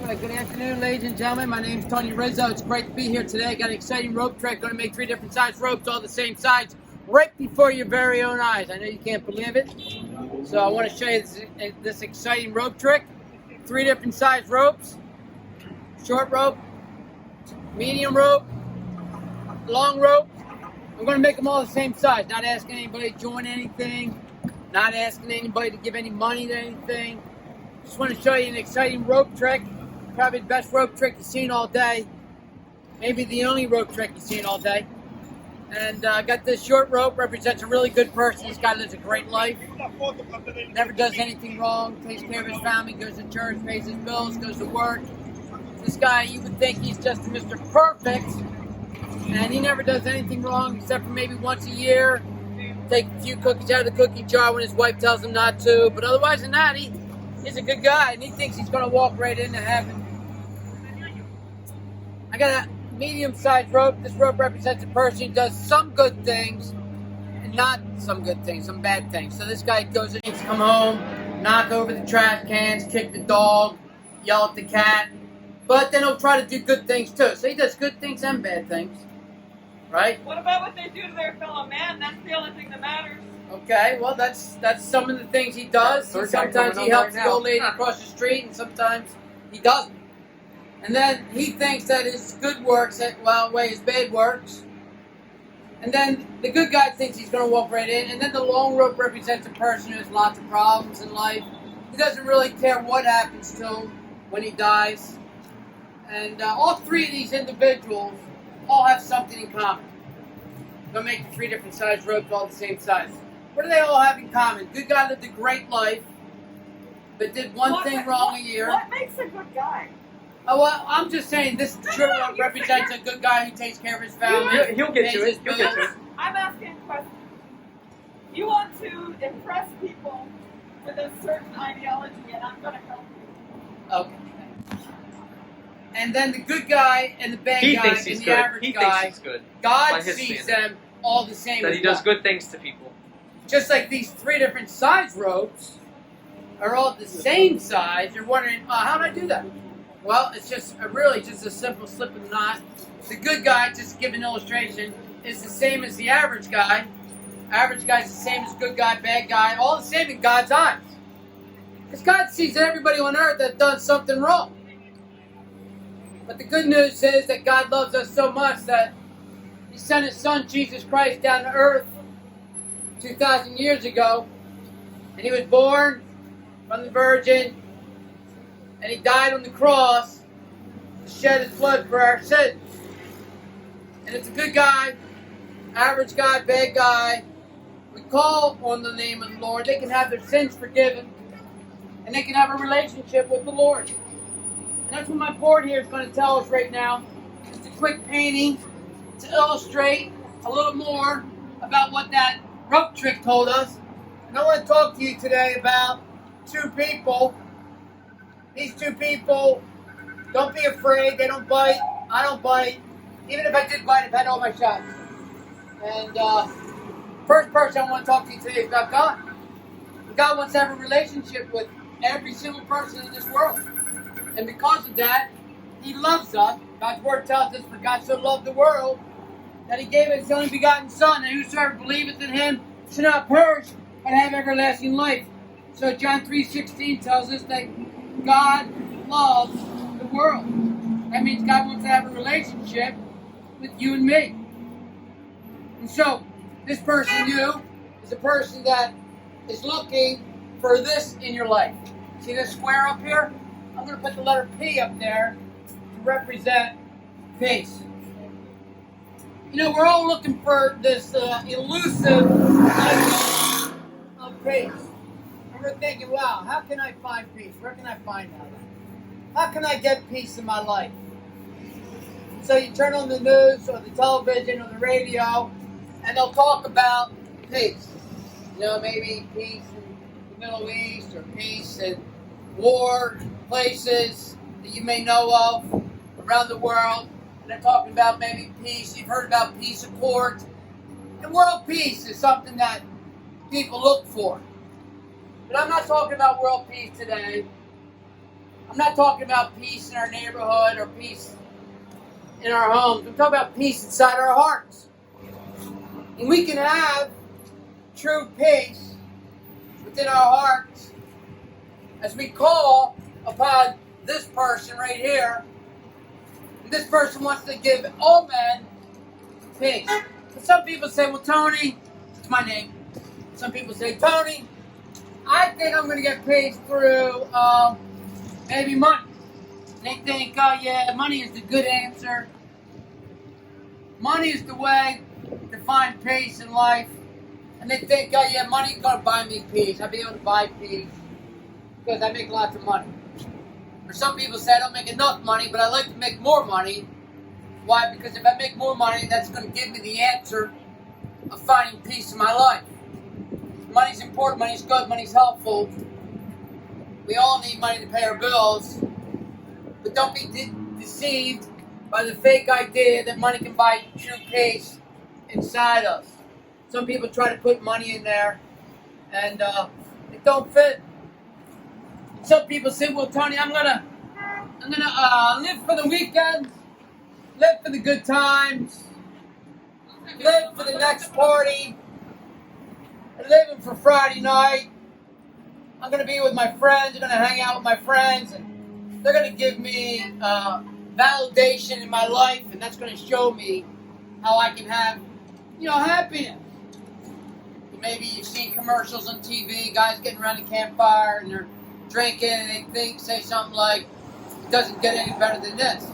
Good afternoon, ladies and gentlemen. My name is Tony Rizzo. It's great to be here today. I got an exciting rope trick. Going to make 3 different size ropes, all the same size, right before your very own eyes. I know you can't believe it. So I want to show you this exciting rope trick. 3 different size ropes. Short rope, medium rope, long rope. I'm going to make them all the same size. Not asking anybody to join anything. Not asking anybody to give any money to anything. Just want to show you an exciting rope trick. Probably the best rope trick you've seen all day. Maybe the only rope trick you've seen all day. And I got this short rope. Represents a really good person. This guy lives a great life. Never does anything wrong. Takes care of his family. Goes to church. Pays his bills. Goes to work. This guy, you would think he's just Mr. Perfect. And he never does anything wrong except for maybe once a year. Take a few cookies out of the cookie jar when his wife tells him not to. But otherwise than that, he's a good guy. And he thinks he's going to walk right into heaven. I got a medium-sized rope. This rope represents a person who does some good things and not some good things, some bad things. So this guy goes in, come home, knock over the trash cans, kick the dog, yell at the cat. But then he'll try to do good things too. So he does good things and bad things. Right? What about what they do to their fellow man? That's the only thing that matters. Okay, well that's some of the things he does. Sometimes he helps the old lady across the street, and sometimes he doesn't. And then he thinks that his good works outweigh his bad works. And then the good guy thinks he's going to walk right in. And then the long rope represents a person who has lots of problems in life. He doesn't really care what happens to him when he dies. And all 3 of these individuals all have something in common. They'll make the 3 different size ropes all the same size. What do they all have in common? Good guy lived a great life, but did one thing wrong a year. What makes a good guy? Oh, well, I'm just saying this short rope represents a good guy who takes care of his family. He'll get to it. He'll get to it. I'm asking a question. You want to impress people with a certain ideology, and I'm going to help you. Okay. And then the good guy and the bad guy and the average guy, thinks he's good. God sees them all the same. That he does good things to people. Just like these 3 different size ropes are all the same size. You're wondering, how did I do that? Well, it's just really just a simple slip of the knot. The good guy, just to give an illustration, is the same as the average guy. Average guy's the same as good guy, bad guy, all the same in God's eyes. Because God sees everybody on earth that's done something wrong. But the good news is that God loves us so much that He sent His Son, Jesus Christ, down to earth 2,000 years ago. And He was born from the Virgin. And He died on the cross to shed His blood for our sins. And it's a good guy, average guy, bad guy. We call on the name of the Lord. They can have their sins forgiven. And they can have a relationship with the Lord. And that's what my board here is going to tell us right now. It's a quick painting to illustrate a little more about what that rope trick told us. And I want to talk to you today about 2 people. These 2 people, don't be afraid. They don't bite. I don't bite. Even if I did bite, I've had all my shots. And first person I want to talk to you today is about God. God wants to have a relationship with every single person in this world. And because of that, He loves us. God's Word tells us, for God so loved the world, that He gave His only begotten Son, and whosoever believeth in Him should not perish, but have everlasting life. So John 3:16 tells us that God loves the world. That means God wants to have a relationship with you and me. And so, this person, you, is a person that is looking for this in your life. See this square up here? I'm going to put the letter P up there to represent peace. You know, we're all looking for this elusive idea of peace. And we're thinking, wow, how can I find peace? Where can I find that? How can I get peace in my life? So you turn on the news or the television or the radio, and they'll talk about peace. You know, maybe peace in the Middle East or peace in war places that you may know of around the world. And they're talking about maybe peace. You've heard about peace accords. And world peace is something that people look for. But I'm not talking about world peace today. I'm not talking about peace in our neighborhood or peace in our homes. I'm talking about peace inside our hearts. And we can have true peace within our hearts as we call upon this person right here. And this person wants to give all men peace. So some people say, well, Tony, it's my name. Some people say, Tony, I think I'm going to get peace through maybe money. They think, oh yeah, money is the good answer. Money is the way to find peace in life. And they think, oh yeah, money's going to buy me peace. I'll be able to buy peace because I make lots of money. Or some people say I don't make enough money, but I like to make more money. Why? Because if I make more money, that's going to give me the answer of finding peace in my life. Money's important, money's good, money's helpful. We all need money to pay our bills. But don't be deceived by the fake idea that money can buy true peace inside us. Some people try to put money in there and it don't fit. Some people say, well, Tony, I'm gonna live for the weekends, live for the good times, live for the next party, I'm living for Friday night. I'm going to be with my friends. I'm going to hang out with my friends. And they're going to give me validation in my life. And that's going to show me how I can have, happiness. Maybe you've seen commercials on TV, guys getting around the campfire and they're drinking and they say something like, it doesn't get any better than this.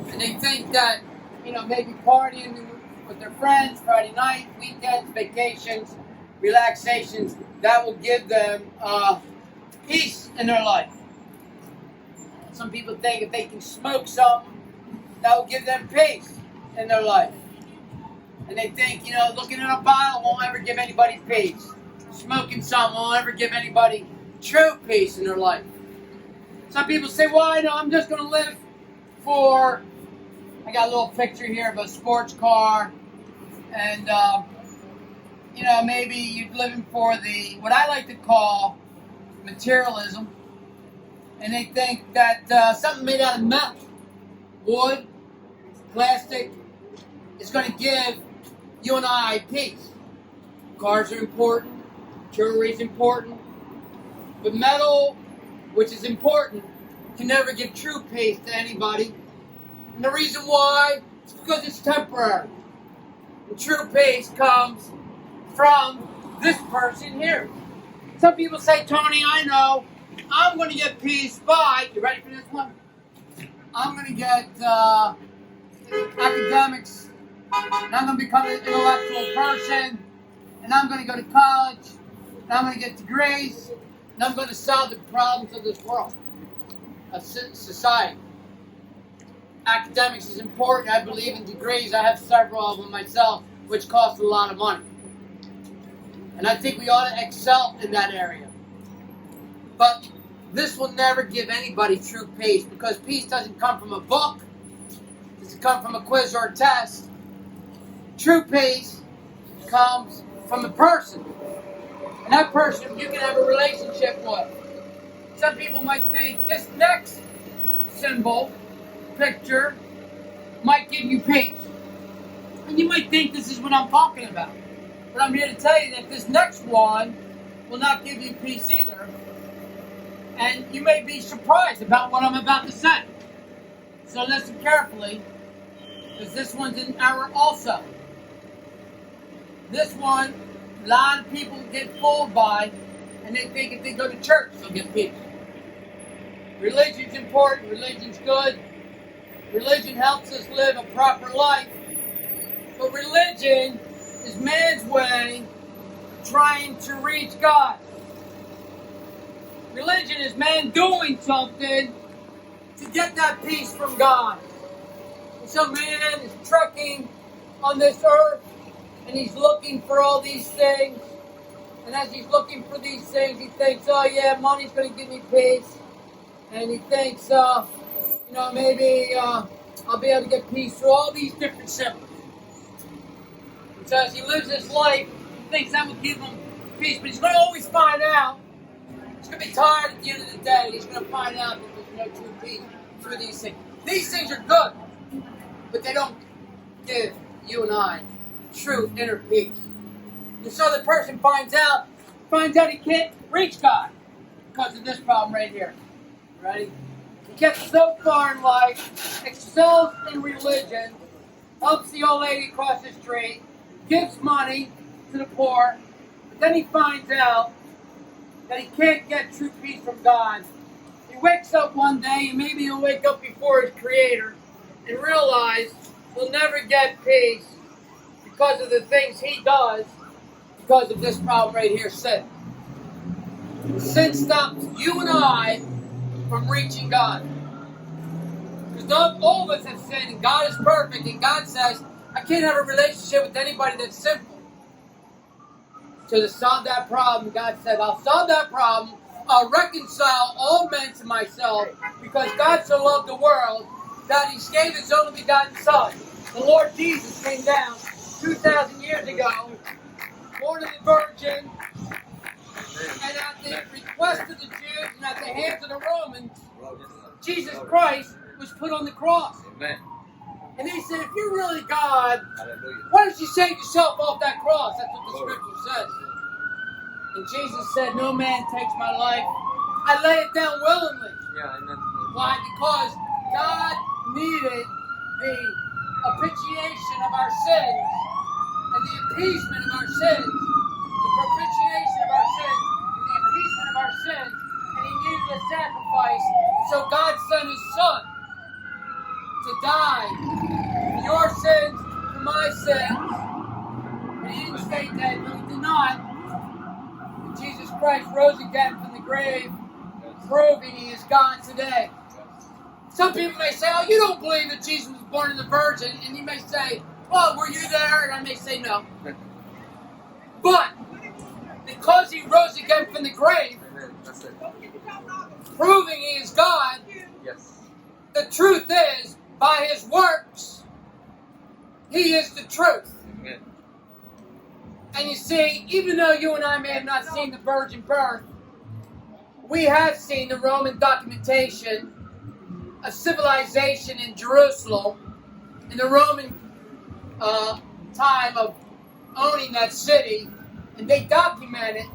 And they think that, maybe partying with their friends, Friday night, weekends, vacations, relaxations, that will give them peace in their life. Some people think if they can smoke something, that will give them peace in their life. And they think, looking at a bottle won't ever give anybody peace. Smoking something won't ever give anybody true peace in their life. Some people say, well, I'm just going to live for, I got a little picture here of a sports car, and maybe you're living for what I like to call materialism. And they think that something made out of metal, wood, plastic, is going to give you and I peace. Cars are important, jewelry is important, but metal, which is important, can never give true peace to anybody. And the reason why is because it's temporary. And true peace comes from this person here. Some people say, Tony, I know, I'm going to get peace by, you ready for this one? I'm going to get academics, and I'm going to become an intellectual person, and I'm going to go to college, and I'm going to get degrees, and I'm going to solve the problems of this world, of society. Academics is important. I believe in degrees. I have several of them myself, which cost a lot of money. And I think we ought to excel in that area. But this will never give anybody true peace, because peace doesn't come from a book. It doesn't come from a quiz or a test. True peace comes from a person. And that person you can have a relationship with. Some people might think this next symbol, picture, might give you peace. And you might think this is what I'm talking about. But I'm here to tell you that this next one will not give you peace either. And you may be surprised about what I'm about to say. So listen carefully, because this one's an error also. This one, a lot of people get fooled by, and they think if they go to church, they'll get peace. Religion's important. Religion's good. Religion helps us live a proper life. But religion is man's way of trying to reach God. Religion is man doing something to get that peace from God. And so man is trekking on this earth, and he's looking for all these things. And as he's looking for these things, he thinks, oh yeah, money's going to give me peace. And he thinks, maybe I'll be able to get peace through all these different symbols. And so as he lives his life, he thinks that will give him peace. But he's going to always find out He's going to be tired at the end of the day. He's going to find out that there's no true peace through these things. These things are good, but they don't give you and I true inner peace. And so the person finds out he can't reach God because of this problem right here. Ready? He gets so far in life, excels in religion, helps the old lady across the street, gives money to the poor, but then he finds out that he can't get true peace from God. He wakes up one day, and maybe he'll wake up before his Creator and realize he'll never get peace because of the things he does, because of this problem right here, sin. Sin stops you and I from reaching God. Because all of us have sinned, and God is perfect, and God says, I can't have a relationship with anybody that's sinful. So to solve that problem, God said, I'll solve that problem. I'll reconcile all men to myself, because God so loved the world that He gave His only begotten Son. The Lord Jesus came down 2,000 years ago, born of the Virgin, and at the request of the Jews and at the hands of the Romans, Jesus Christ was put on the cross. Amen. And He said, if you're really God, why don't you save yourself off that cross? That's what the Scripture says. And Jesus said, no man takes my life. I lay it down willingly. Yeah, amen. Why? Because God needed the propitiation of our sins and the appeasement of our sins. The propitiation of our sins and the appeasement of our sins. And He needed a sacrifice. So God sent His Son to die for your sins, for my sins. And He didn't stay dead, no, He did not. And Jesus Christ rose again from the grave, proving He is God today. Some people may say, oh, you don't believe that Jesus was born of the Virgin. And you may say, well, were you there? And I may say no. But because He rose again from the grave, proving He is God, Yes. the truth is, by His works, He is the truth. Amen. And you see, even though you and I may have not seen the virgin birth, we have seen the Roman documentation of civilization in Jerusalem, in the Roman time of owning that city, and they documented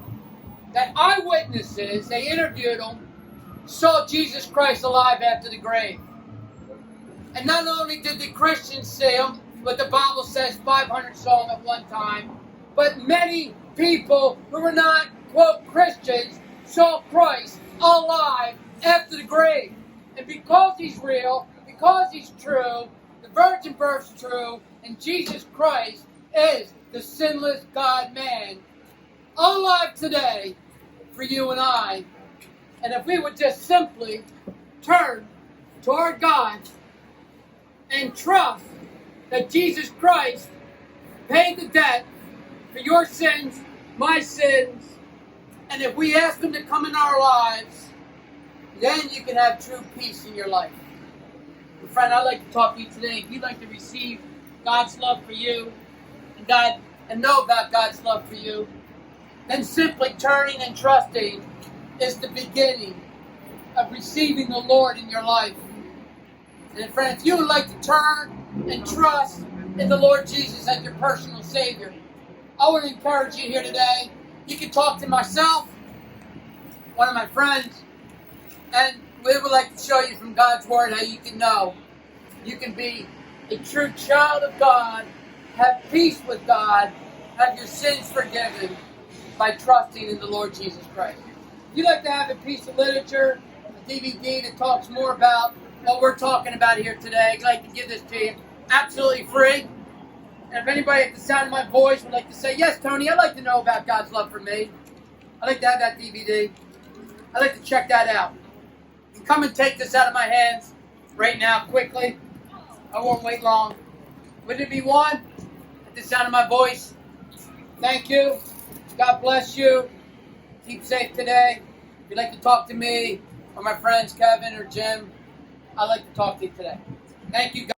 that eyewitnesses, they interviewed them, saw Jesus Christ alive after the grave. And not only did the Christians see Him, but the Bible says 500 saw Him at one time, but many people who were not, quote, Christians, saw Christ alive after the grave. And because He's real, because He's true, the virgin birth's true, and Jesus Christ is the sinless God-man, alive today for you and I. And if we would just simply turn toward God and trust that Jesus Christ paid the debt for your sins, my sins, and if we ask Him to come in our lives, then you can have true peace in your life. And friend, I'd like to talk to you today. If you'd like to receive God's love for you and know about God's love for you, then simply turning and trusting is the beginning of receiving the Lord in your life. And friend, if you would like to turn and trust in the Lord Jesus as your personal Savior, I want to encourage you here today. You can talk to myself, one of my friends, and we would like to show you from God's Word how you can know you can be a true child of God, have peace with God, have your sins forgiven by trusting in the Lord Jesus Christ. If you'd like to have a piece of literature, a DVD that talks more about what we're talking about here today, I'd like to give this to you absolutely free. And if anybody at the sound of my voice would like to say, yes, Tony, I'd like to know about God's love for me, I'd like to have that DVD. I'd like to check that out. You come and take this out of my hands right now, quickly. I won't wait long. Would it be one? At the sound of my voice. Thank you. God bless you. Keep safe today. If you'd like to talk to me or my friends Kevin or Jim, I'd like to talk to you today. Thank you, God.